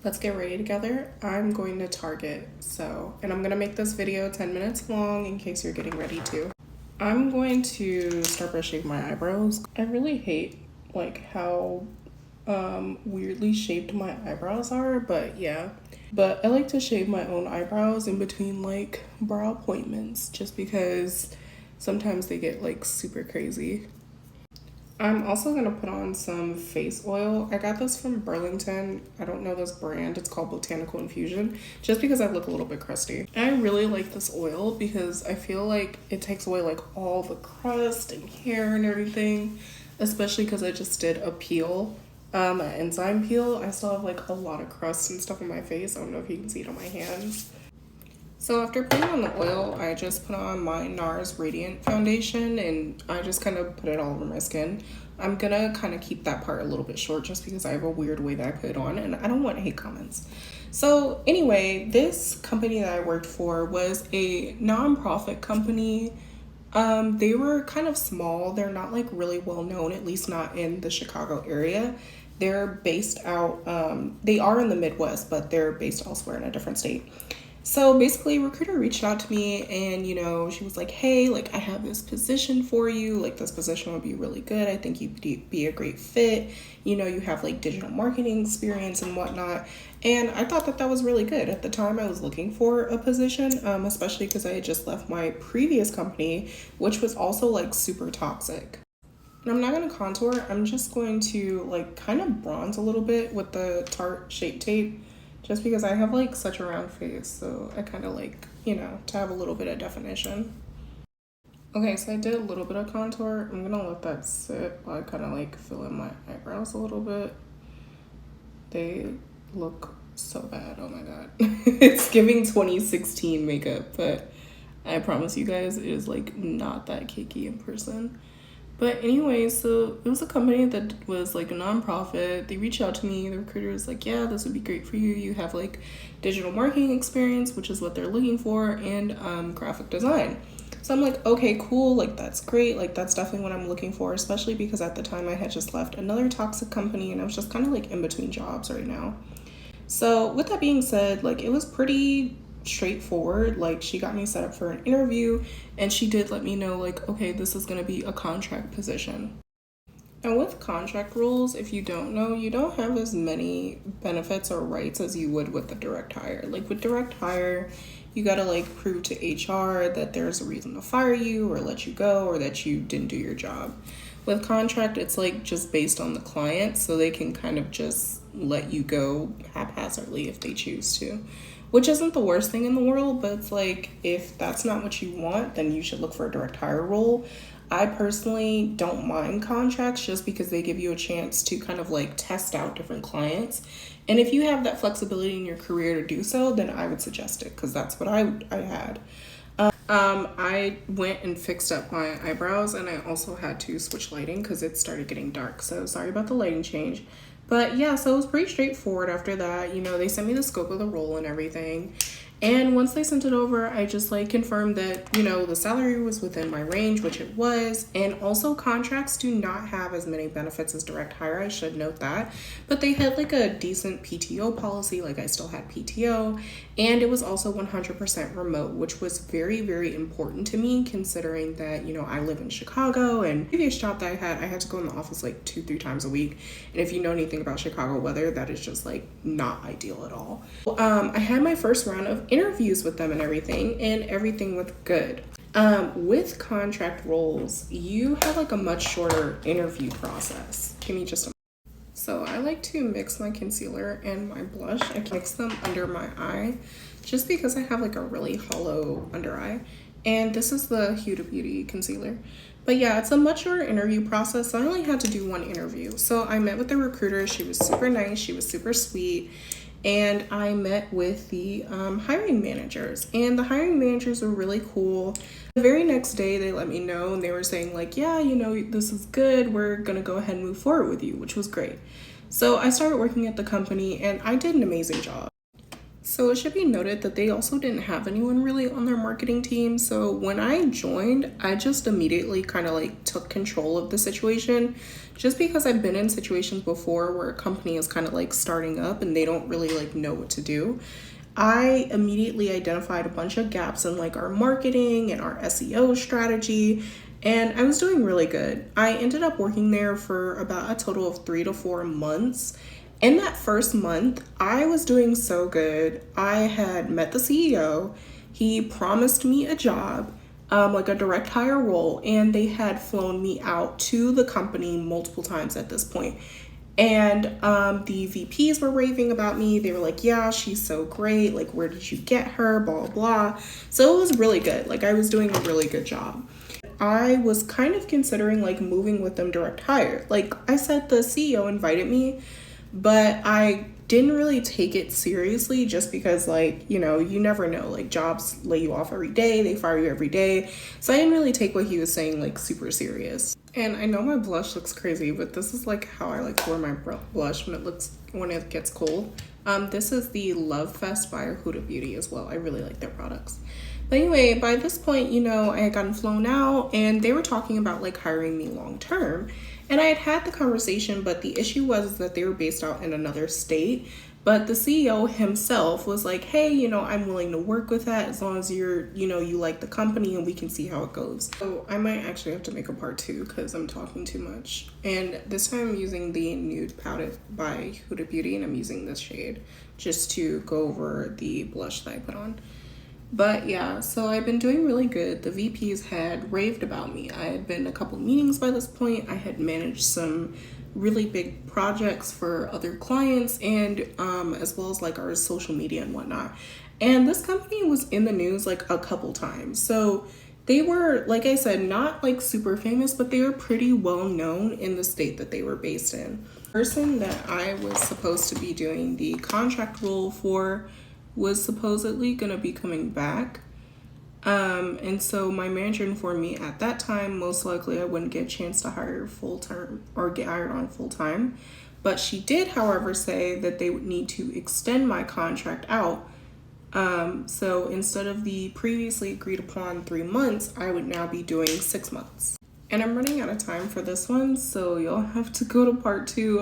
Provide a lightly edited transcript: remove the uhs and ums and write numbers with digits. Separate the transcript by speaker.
Speaker 1: Let's get ready together. I'm going to Target, and I'm gonna make this video 10 minutes long in case you're getting ready to. I'm going to start brushing my eyebrows. I really hate like how weirdly shaped my eyebrows are, but yeah. But I like to shave my own eyebrows in between like brow appointments just because sometimes they get like super crazy. I'm also gonna put on some face oil. I got this from Burlington. I don't know this brand. It's called Botanical Infusion, just because I look a little bit crusty. I really like this oil because I feel like it takes away like all the crust and hair and everything, especially because I just did a peel, an enzyme peel. I still have like a lot of crust and stuff on my face. I don't know if you can see it on my hands. So after putting on the oil, I just put on my NARS Radiant Foundation and I just kind of put it all over my skin. I'm gonna kind of keep that part a little bit short just because I have a weird way that I put it on and I don't want hate comments. So anyway, this company that I worked for was a nonprofit company. They were kind of small. They're not like really well known, at least not in the Chicago area. They're based out, they are in the Midwest, but they're based elsewhere in a different state. So basically, a recruiter reached out to me and, she was like, hey, like, I have this position for you. Like, this position would be really good. I think you'd be a great fit. You have like digital marketing experience and whatnot. And I thought that that was really good. At the time, I was looking for a position, especially because I had just left my previous company, which was also like super toxic. And I'm not going to contour. I'm just going to like kind of bronze a little bit with the Tarte Shape Tape just because I have like such a round face, so I kind of like, to have a little bit of definition. Okay, so I did a little bit of contour. I'm gonna let that sit while I kind of like fill in my eyebrows a little bit. They look so bad, oh my god. It's giving 2016 makeup, but I promise you guys it is like not that cakey in person. But anyway, so it was a company that was like a nonprofit. They reached out to me. The recruiter was like, yeah, this would be great for you. You have like digital marketing experience, which is what they're looking for, and graphic design. So I'm like, okay, cool. Like, that's great. Like, that's definitely what I'm looking for, especially because at the time I had just left another toxic company and I was just kind of like in between jobs right now. So with that being said, like, it was pretty straightforward. Like, she got me set up for an interview and she did let me know like, okay, this is going to be a contract position. And with contract rules, if you don't know, you don't have as many benefits or rights as you would with the direct hire. Like with direct hire, you got to like prove to HR that there's a reason to fire you or let you go or that you didn't do your job. With contract, it's like just based on the client, so they can kind of just let you go haphazardly if they choose to, which isn't the worst thing in the world, but it's like if that's not what you want, then you should look for a direct hire role. I personally don't mind contracts just because they give you a chance to kind of like test out different clients. And if you have that flexibility in your career to do so, then I would suggest it because that's what I had. I went and fixed up my eyebrows and I also had to switch lighting because it started getting dark. So sorry about the lighting change. But yeah, so it was pretty straightforward after that. They sent me the scope of the role and everything. And once they sent it over, I just like confirmed that, the salary was within my range, which it was. And also contracts do not have as many benefits as direct hire. I should note that. But they had like a decent PTO policy. Like I still had PTO. And it was also 100% remote, which was very, very important to me considering that, I live in Chicago and previous job that I had to go in the office like 2-3 times a week. And if you know anything about Chicago weather, that is just like not ideal at all. I had my first round of interviews with them and everything was good. With contract roles, you have like a much shorter interview process. Give me just a So I like to mix my concealer and my blush. I mix them under my eye just because I have like a really hollow under eye. And this is the Huda Beauty concealer. But yeah, it's a much shorter interview process. So I only had to do one interview. So I met with the recruiter. She was super nice. She was super sweet. And I met with the hiring managers. And the hiring managers were really cool. The very next day, they let me know and they were saying like, yeah, this is good. We're going to go ahead and move forward with you, which was great. So I started working at the company and I did an amazing job. So it should be noted that they also didn't have anyone really on their marketing team. So when I joined, I just immediately kind of like took control of the situation, just because I've been in situations before where a company is kind of like starting up and they don't really like know what to do. I immediately identified a bunch of gaps in like our marketing and our SEO strategy, and I was doing really good. I ended up working there for about a total of 3 to 4 months. In that first month, I was doing so good. I had met the CEO. He promised me a job, like a direct hire role, and they had flown me out to the company multiple times at this point. And the VPs were raving about me. They were like, yeah, she's so great. Like, where did you get her? Blah, blah, blah. So it was really good. Like, I was doing a really good job. I was kind of considering like moving with them direct hire. Like I said, the CEO invited me, but I didn't really take it seriously just because, like, you know, you never know. Like, jobs lay you off every day, they fire you every day. So I didn't really take what he was saying, like, super serious. And I know my blush looks crazy, but this is, like, how I like to wear my blush when it gets cold. This is the Love Fest by Huda Beauty as well. I really like their products. But anyway, by this point, you know, I had gotten flown out and they were talking about like hiring me long term. And I had the conversation, but the issue was that they were based out in another state. But the CEO himself was like, hey, you know, I'm willing to work with that as long as you're, you know, you like the company and we can see how it goes. So I might actually have to make a part 2 because I'm talking too much. And this time I'm using the Nude Palette by Huda Beauty, and I'm using this shade just to go over the blush that I put on. But yeah, so I've been doing really good. The VPs had raved about me. I had been to a couple meetings by this point. I had managed some really big projects for other clients, and as well as like our social media and whatnot. And this company was in the news like a couple times. So they were, like I said, not like super famous, but they were pretty well known in the state that they were based in. The person that I was supposed to be doing the contract role for was supposedly gonna be coming back. And so my manager informed me at that time most likely I wouldn't get a chance to hire full term or get hired on full time. But she did, however, say that they would need to extend my contract out. So instead of the previously agreed upon 3 months, I would now be doing 6 months. And I'm running out of time for this one, so you'll have to go to part 2.